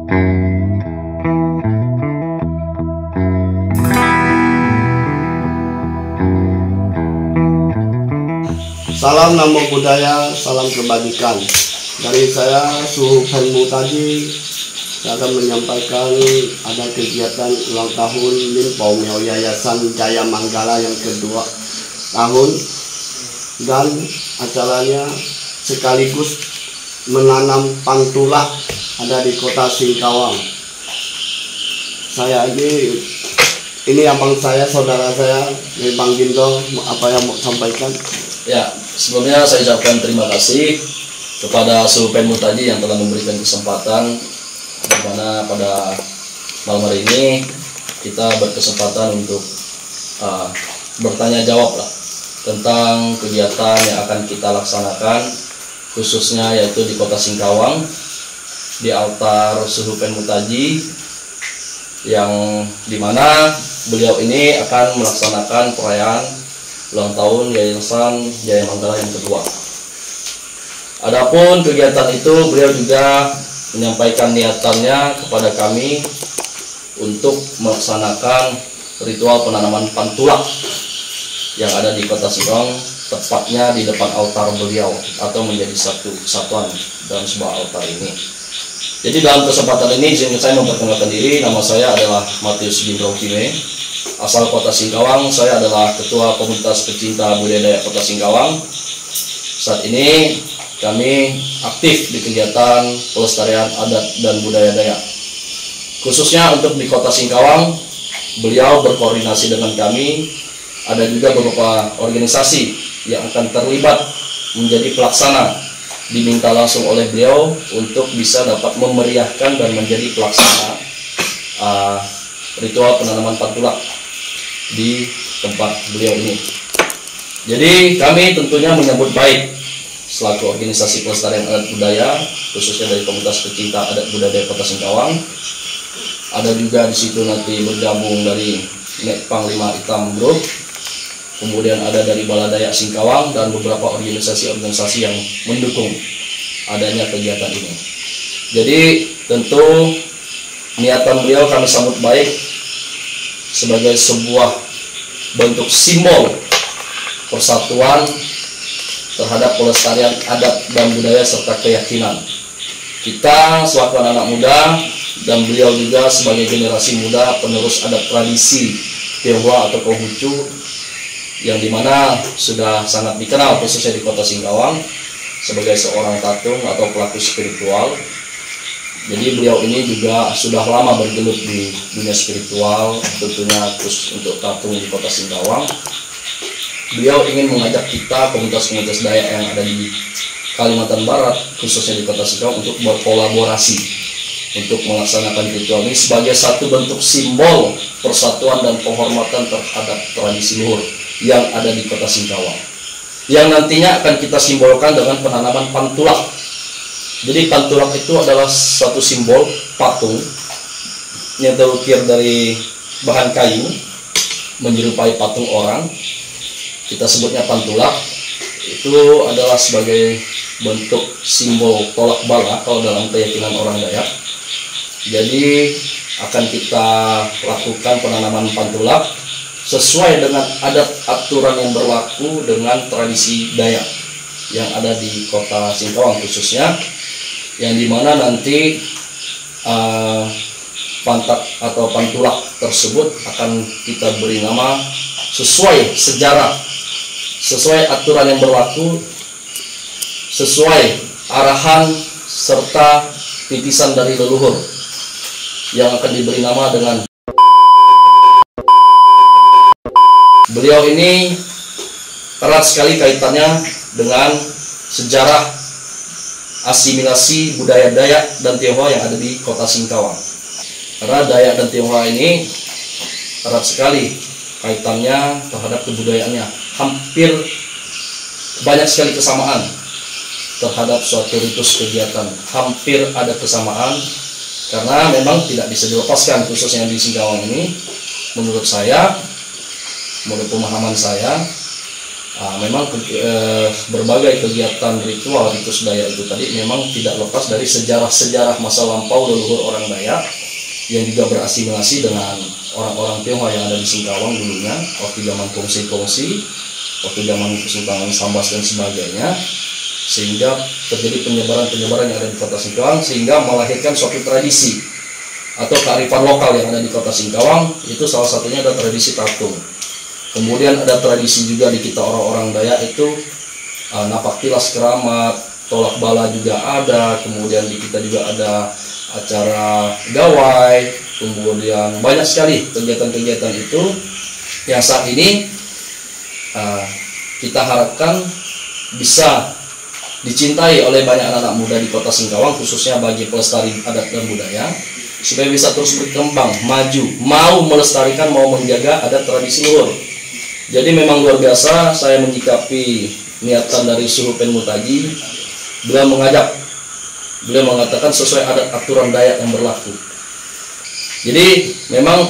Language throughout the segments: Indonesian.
Salam Namo Buddhaya, salam kebajikan. Dari saya Suhu Penmu tadi, saya akan menyampaikan ada kegiatan ulang tahun Limpau Meo Yayasan Jaya Manggala yang kedua tahun, dan acaranya sekaligus menanam pantulak ada di kota Singkawang. Saya ini abang saya, saudara saya, Bang Gindo, apa yang mau sampaikan? Ya, sebelumnya saya ucapkan terima kasih kepada Suhu Penmu tadi yang telah memberikan kesempatan, di mana pada malam hari ini kita berkesempatan untuk bertanya jawab lah tentang kegiatan yang akan kita laksanakan, khususnya yaitu di kota Singkawang, di altar Suhu Penmu tadi, yang dimana beliau ini akan melaksanakan perayaan ulang tahun Yayasan Jaya Manggala yang kedua. Adapun kegiatan itu, beliau juga menyampaikan niatannya kepada kami untuk melaksanakan ritual penanaman pantulak yang ada di kota Singkawang, tepatnya di depan altar beliau, atau menjadi satu kesatuan dalam sebuah altar ini. Jadi dalam kesempatan ini izinkan saya memperkenalkan diri. Nama saya adalah Matius Gindrau Kime, asal kota Singkawang. Saya adalah ketua komunitas pecinta budaya Dayak kota Singkawang. Saat ini kami aktif di kegiatan pelestarian adat dan budaya Dayak. Khususnya untuk di kota Singkawang, beliau berkoordinasi dengan kami. Ada juga beberapa organisasi yang akan terlibat menjadi pelaksana, diminta langsung oleh beliau untuk bisa dapat memeriahkan dan menjadi pelaksana ritual penanaman pantulak di tempat beliau ini. Jadi kami tentunya menyambut baik selaku organisasi pelestarian adat budaya, khususnya dari komunitas pecinta adat budaya kota Singkawang. Ada juga di situ nanti bergabung dari Nek Panglima Hitam Group, kemudian ada dari Baladayak Singkawang, dan beberapa organisasi-organisasi yang mendukung adanya kegiatan ini. Jadi tentu niatan beliau kami sambut baik sebagai sebuah bentuk simbol persatuan terhadap pelestarian adat dan budaya serta keyakinan. Kita selaku anak muda dan beliau juga sebagai generasi muda penerus adat tradisi Tionghoa atau Konghucu, yang dimana sudah sangat dikenal khususnya di kota Singkawang sebagai seorang tatung atau pelaku spiritual. Jadi beliau ini juga sudah lama bergelut di dunia spiritual, tentunya khusus untuk tatung di kota Singkawang. Beliau ingin mengajak kita, komunitas-komunitas Dayak yang ada di Kalimantan Barat, khususnya di kota Singkawang, untuk berkolaborasi untuk melaksanakan ritual ini sebagai satu bentuk simbol persatuan dan penghormatan terhadap tradisi luhur yang ada di kota Singkawang, yang nantinya akan kita simbolkan dengan penanaman pantulak. Jadi pantulak itu adalah satu simbol patung yang terukir dari bahan kayu menyerupai patung orang. Kita sebutnya pantulak. Itu adalah sebagai bentuk simbol tolak bala kalau dalam keyakinan orang Dayak. Jadi akan kita lakukan penanaman pantulak sesuai dengan adat aturan yang berlaku dengan tradisi Dayak yang ada di kota Singkawang khususnya, yang dimana nanti pantak atau pantulak tersebut akan kita beri nama sesuai sejarah, sesuai aturan yang berlaku, sesuai arahan serta titisan dari leluhur, yang akan diberi nama dengan. Beliau ini erat sekali kaitannya dengan sejarah asimilasi budaya Dayak dan Tionghoa yang ada di kota Singkawang. Karena Dayak dan Tionghoa ini erat sekali kaitannya terhadap kebudayaannya. Hampir banyak sekali kesamaan terhadap suatu ritus kegiatan. Hampir ada kesamaan, karena memang tidak bisa dilepaskan, khususnya di Singkawang ini. Menurut saya, menurut pemahaman saya, Memang berbagai kegiatan ritual ritus Dayak itu tadi memang tidak lepas dari sejarah-sejarah masa lampau leluhur orang Dayak yang juga berasimilasi dengan orang-orang Tionghoa yang ada di Singkawang dulunya waktu zaman kongsi-kongsi, waktu zaman Kesultanan Sambas dan sebagainya, sehingga terjadi penyebaran-penyebaran yang ada di kota Singkawang sehingga melahirkan suatu tradisi atau kearifan lokal yang ada di kota Singkawang. Itu salah satunya ada tradisi tatung. Kemudian ada tradisi juga di kita orang-orang Dayak itu napak tilas keramat, tolak bala juga ada. Kemudian di kita juga ada acara gawai. Kemudian banyak sekali kegiatan-kegiatan itu yang saat ini kita harapkan bisa dicintai oleh banyak anak-anak muda di kota Singkawang, khususnya bagi pelestari adat dan budaya, supaya bisa terus berkembang, maju, mau melestarikan, mau menjaga adat tradisi luhur. Jadi memang luar biasa saya menyikapi niatan dari Suhu Penmutaji. Beliau mengatakan sesuai adat aturan Dayak yang berlaku. Jadi memang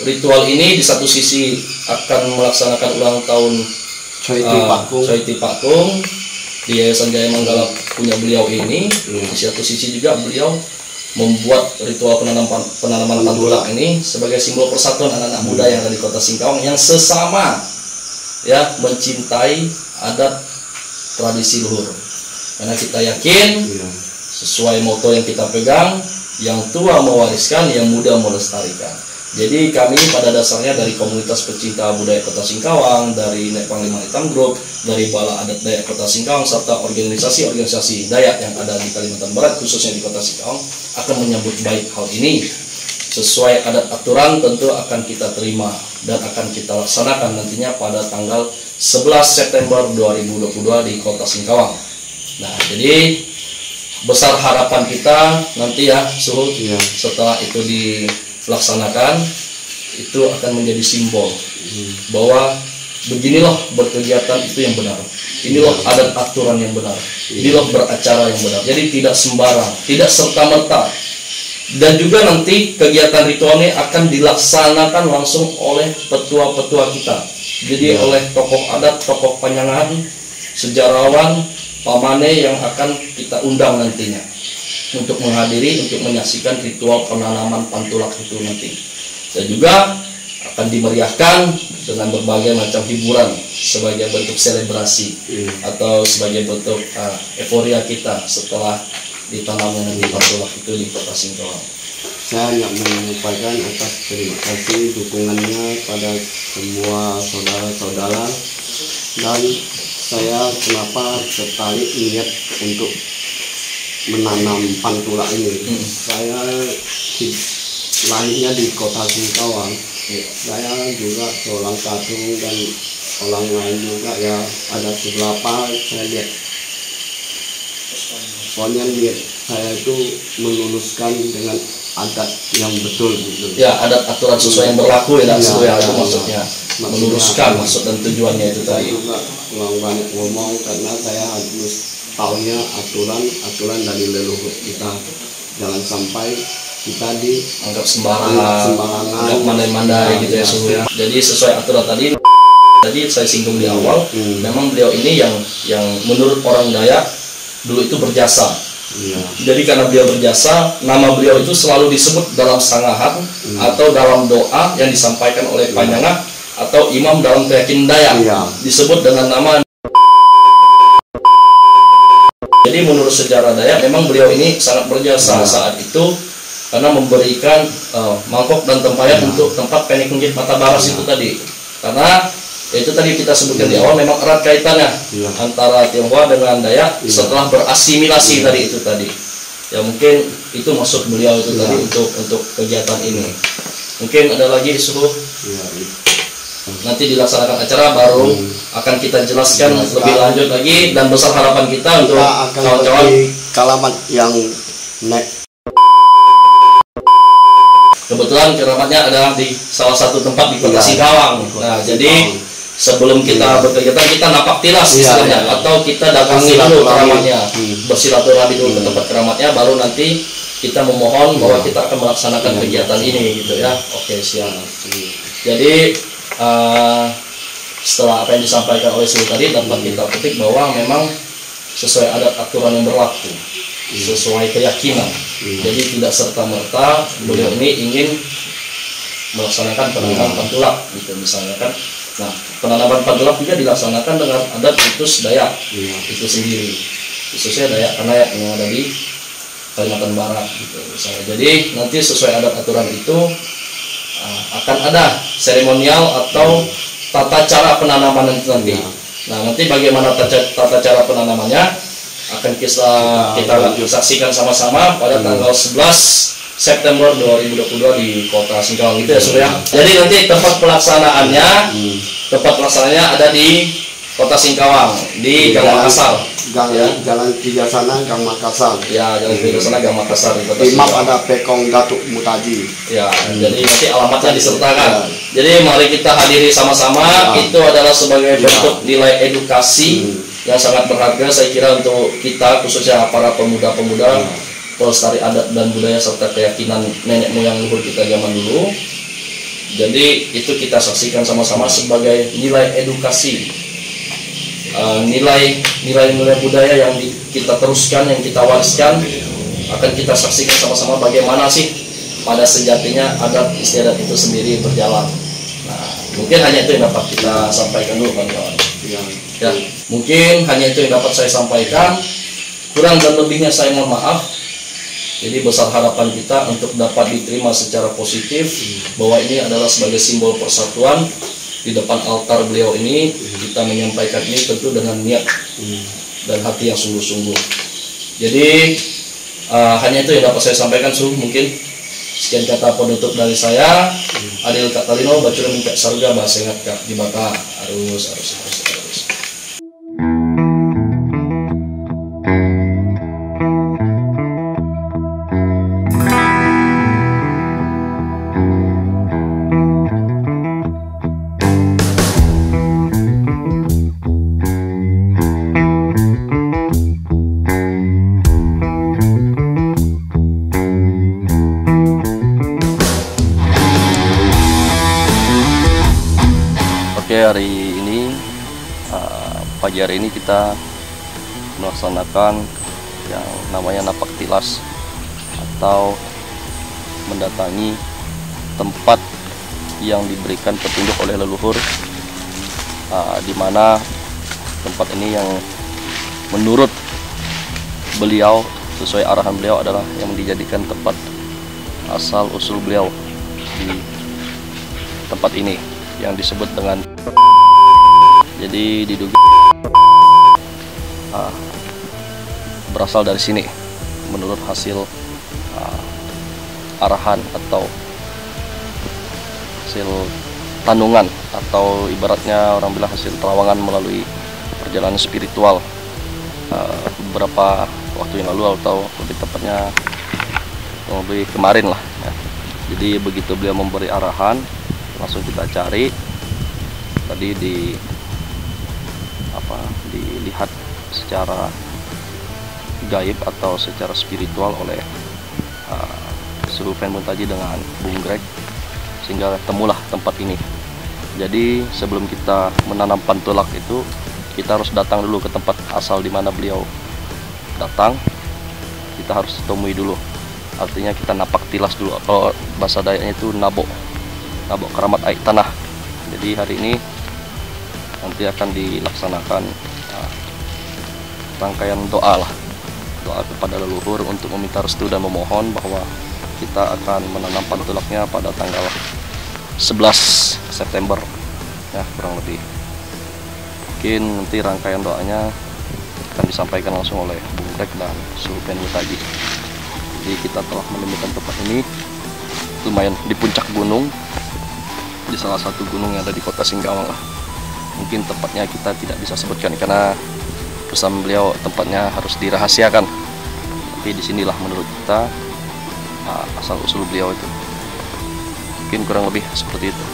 ritual ini di satu sisi akan melaksanakan ulang tahun Choi Ti Pakung di Yayasan Jaya Manggala punya beliau ini. Di satu sisi juga beliau membuat ritual penanaman pantulak ini sebagai simbol persatuan anak-anak muda yang ada di kota Singkawang yang sesama ya mencintai adat tradisi luhur. Karena kita yakin sesuai moto yang kita pegang, yang tua mewariskan, yang muda melestarikan. Jadi kami pada dasarnya dari komunitas pecinta budaya Kota Singkawang, dari Nek Panglima Hitam Group, dari Bala Adat Dayak Kota Singkawang, serta organisasi-organisasi Dayak yang ada di Kalimantan Barat, khususnya di Kota Singkawang, akan menyambut baik hal ini. Sesuai adat aturan tentu akan kita terima dan akan kita laksanakan nantinya pada tanggal 11 September 2022 di Kota Singkawang. Nah, jadi besar harapan kita nanti ya Suhu, setelah itu dilaksanakan itu akan menjadi simbol bahwa beginilah berkegiatan itu yang benar, inilah adat aturan yang benar, inilah beracara yang benar. Jadi tidak sembarang, tidak serta-merta. Dan juga nanti kegiatan ritual ini akan dilaksanakan langsung oleh petua-petua kita. Jadi oleh tokoh adat, tokoh panyangan, sejarawan, pamane yang akan kita undang nantinya untuk menghadiri, untuk menyaksikan ritual penanaman pantulak itu nanti. Dan juga akan dimeriahkan dengan berbagai macam hiburan sebagai bentuk selebrasi atau sebagai bentuk euforia kita setelah ditanamnya nanti pantulak itu di Kota Singkawang. Saya hanya menyampaikan atas terima kasih dukungannya pada semua saudara-saudara, dan saya kenapa tertarik niat untuk menanam pantulak ini. Saya lahirnya di Kota Singkawang. Saya juga seorang tatung dan orang lain juga ya ada beberapa saya lihat. Soalnya niat saya itu meluluskan dengan adat yang betul gitu. Ya, adat aturan sesuai yang berlaku ya, itu maksudnya. Meluruskan maksud dan tujuannya itu tadi. Juga ulang banyak ngomong karena saya harus tahunya aturan dari leluhur kita. Jangan sampai kita dianggap sembarangan, anggap mandai-mandai gitu ya Suhu ya. Jadi sesuai aturan tadi saya singgung di awal, memang beliau ini yang menurut orang Dayak dulu itu berjasa. Jadi karena beliau berjasa, nama beliau itu selalu disebut dalam sangahan atau dalam doa yang disampaikan oleh panyangan atau imam dalam keyakinan Dayak, disebut dengan nama. Jadi menurut sejarah Dayak memang beliau ini sangat berjasa saat itu karena memberikan mangkok dan tempayan untuk tempat penik menggit mata baras itu tadi. Karena itu tadi kita sebutkan di awal memang erat kaitannya antara Tionghoa dengan Dayak setelah berasimilasi tadi itu tadi. Ya mungkin itu maksud beliau itu tadi untuk kegiatan ini. Mungkin ada lagi Suhu. Nanti dilaksanakan acara baru akan kita jelaskan lebih lanjut lagi, dan besar harapan kita untuk kawan-kawan kalamat yang kebetulan keramatnya ada di salah satu tempat di Kota Singkawang. Nah, jadi sebelum kita berkegiatan kita napak tilas istilahnya, atau kita datangi dulu keramatnya, bersilaturahmi dulu ke tempat keramatnya, baru nanti kita memohon bahwa kita akan melaksanakan kegiatan ini gitu ya. Oke, siap. Jadi setelah apa yang disampaikan oleh Suhu tadi dapat kita petik bahwa memang sesuai adat aturan yang berlaku, sesuai keyakinan. Jadi tidak serta-merta beliau ini ingin melaksanakan penanaman pantulak gitu misalnya kan. Nah, penanaman pantulak juga dilaksanakan dengan adat Utus Dayak itu sendiri, khususnya Dayak Kanayak yang ada di Kalimantan Barat gitu misalnya. Jadi nanti sesuai adat aturan itu akan ada seremonial atau tata cara penanaman nanti. Nah, nanti bagaimana tata cara penanamannya akan kita saksikan sama-sama pada tanggal 11 September 2022 di Kota Singkawang gitu ya Surya. Jadi nanti tempat pelaksanaannya ada di Kota Singkawang di Gang Makassar. Jalan Kijasana Gang Makassar. Ya, Jalan Kijasana Gang Makassar di Kota Di map Singkawang. ada Pekong Datuk Mutaji. Ya, jadi nanti alamatnya disertakan. Jadi mari kita hadiri sama-sama. Itu adalah sebagai bentuk nilai edukasi yang sangat berharga saya kira untuk kita, khususnya para pemuda-pemuda pelestari adat dan budaya serta keyakinan nenek moyang luhur kita zaman dulu. Jadi itu kita saksikan sama-sama sebagai nilai edukasi, nilai budaya yang kita teruskan, yang kita wariskan, akan kita saksikan sama-sama bagaimana sih pada sejatinya adat istiadat itu sendiri berjalan. Nah, mungkin hanya itu yang dapat kita sampaikan dulu kawan-kawan. Ya, mungkin hanya itu yang dapat saya sampaikan. Kurang dan lebihnya saya mohon maaf. Jadi besar harapan kita untuk dapat diterima secara positif bahwa ini adalah sebagai simbol persatuan di depan altar beliau ini. Kita menyampaikan ini tentu dengan niat dan hati yang sungguh-sungguh. Jadi hanya itu yang dapat saya sampaikan. Mungkin sekian kata penutup dari saya. Adil Kak Talino bacura minta sarga bahasa ingat Kak dibaka harus. Hari ini pagi hari ini kita melaksanakan yang namanya napak tilas atau mendatangi tempat yang diberikan petunjuk oleh leluhur, di mana tempat ini yang menurut beliau sesuai arahan beliau adalah yang dijadikan tempat asal usul beliau di tempat ini yang disebut dengan, jadi diduga berasal dari sini menurut hasil arahan atau hasil tandungan, atau ibaratnya orang bilang hasil terawangan melalui perjalanan spiritual beberapa waktu yang lalu, atau lebih tepatnya lebih kemarin lah ya. Jadi begitu beliau memberi arahan, langsung kita cari. Tadi dilihat secara gaib atau secara spiritual oleh Suhu Fen Muntaji dengan Bung Greg, sehingga temulah tempat ini. Jadi sebelum kita menanam pantulak itu, kita harus datang dulu ke tempat asal di mana beliau datang. Kita harus temui dulu, artinya kita napak tilas dulu. Kalau bahasa Dayaknya itu nabok keramat air tanah. Jadi hari ini nanti akan dilaksanakan rangkaian doa kepada leluhur untuk meminta restu dan memohon bahwa kita akan menanam pantulaknya pada tanggal 11 September ya, kurang lebih. Mungkin nanti rangkaian doanya akan disampaikan langsung oleh Bung Greg dan Suhu Fen Muntaji. Jadi kita telah menemukan tempat ini lumayan di puncak gunung, di salah satu gunung yang ada di Kota Singkawang lah. Mungkin tempatnya kita tidak bisa sebutkan karena pesan beliau tempatnya harus dirahasiakan. Tapi disinilah menurut kita asal usul beliau itu. Mungkin kurang lebih seperti itu.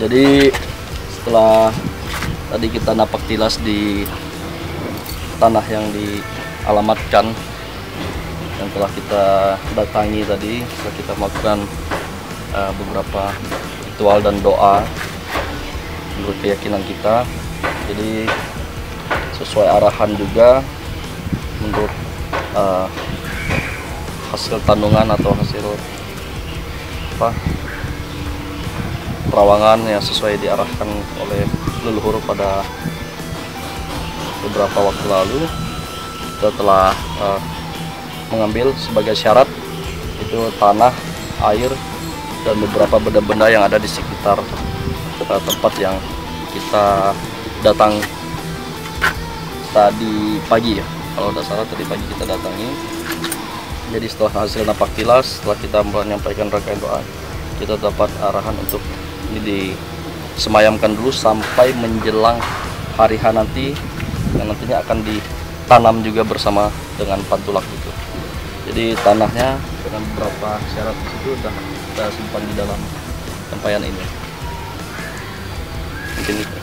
Jadi setelah tadi kita napak tilas di tanah yang dialamatkan yang telah kita datangi tadi, setelah kita melakukan beberapa ritual dan doa menurut keyakinan kita, jadi sesuai arahan juga menurut hasil tandungan atau hasil perawangan yang sesuai diarahkan oleh leluhur pada beberapa waktu lalu. Kita telah mengambil sebagai syarat itu tanah, air, dan beberapa benda-benda yang ada di sekitar tempat yang kita datang tadi pagi ya, kalau tidak salah tadi pagi kita datangi. Jadi setelah hasil napak tilas, setelah kita menyampaikan rangkaian doa, kita dapat arahan untuk ini disemayamkan dulu sampai menjelang hari H nanti, yang nantinya akan ditanam juga bersama dengan pantulak itu. Jadi tanahnya dengan beberapa syarat itu sudah kita simpan di dalam tempayan ini. Mungkin itu.